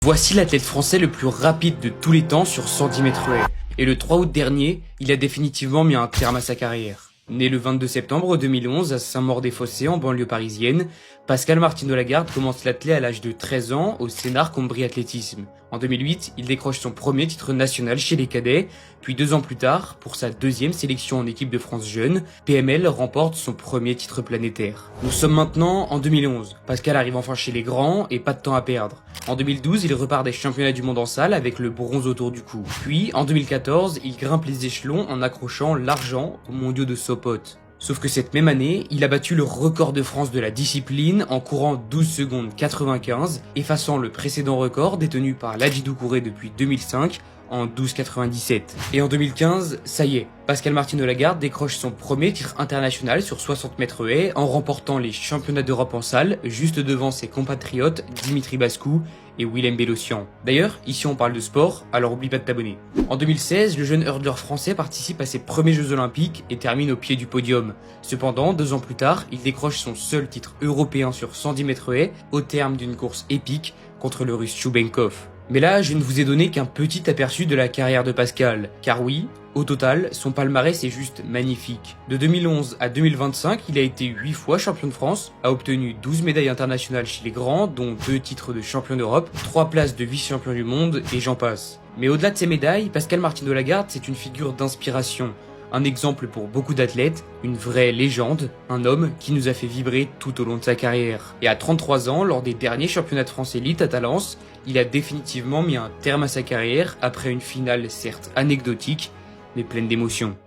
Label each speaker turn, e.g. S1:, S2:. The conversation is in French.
S1: Voici l'athlète français le plus rapide de tous les temps sur 110 mètres haies. Et le 3 août dernier, il a définitivement mis un terme à sa carrière. Né le 22 septembre 2011 à Saint-Maur-des-Fossés en banlieue parisienne, Pascal Martin Delagarde commence l'athlé à l'âge de 13 ans au Sénart Ombrie Athlétisme. En 2008, il décroche son premier titre national chez les cadets, puis 2 ans plus tard, pour sa deuxième sélection en équipe de France jeune, PML remporte son premier titre planétaire. Nous sommes maintenant en 2011. Pascal arrive enfin chez les grands et pas de temps à perdre. En 2012, il repart des championnats du monde en salle avec le bronze autour du cou. Puis, en 2014, il grimpe les échelons en accrochant l'argent aux mondiaux de Sopot. Sauf que cette même année, il a battu le record de France de la discipline en courant 12 secondes 95, effaçant le précédent record détenu par Ladji Doucouré depuis 2005 en 12,97. Et en 2015, ça y est, Pascal Martin Delagarde décroche son premier titre international sur 60 mètres haies en remportant les championnats d'Europe en salle, juste devant ses compatriotes Dimitri Bascou et Willem Bellossian. D'ailleurs, ici on parle de sport, alors oublie pas de t'abonner. En 2016, le jeune hurdler français participe à ses premiers Jeux Olympiques et termine au pied du podium. Cependant, 2 ans plus tard, il décroche son seul titre européen sur 110 mètres haies au terme d'une course épique contre le russe Choubenkov. Mais là, je ne vous ai donné qu'un petit aperçu de la carrière de Pascal, car oui, au total, son palmarès est juste magnifique. De 2011 à 2025, il a été 8 fois champion de France, a obtenu 12 médailles internationales chez les grands, dont 2 titres de champion d'Europe, 3 places de vice-champion du monde, et j'en passe. Mais au-delà de ces médailles, Pascal Martin Delagarde, c'est une figure d'inspiration. Un exemple pour beaucoup d'athlètes, une vraie légende, un homme qui nous a fait vibrer tout au long de sa carrière. Et à 33 ans, lors des derniers championnats de France élite à Talence, il a définitivement mis un terme à sa carrière après une finale certes anecdotique, mais pleine d'émotions.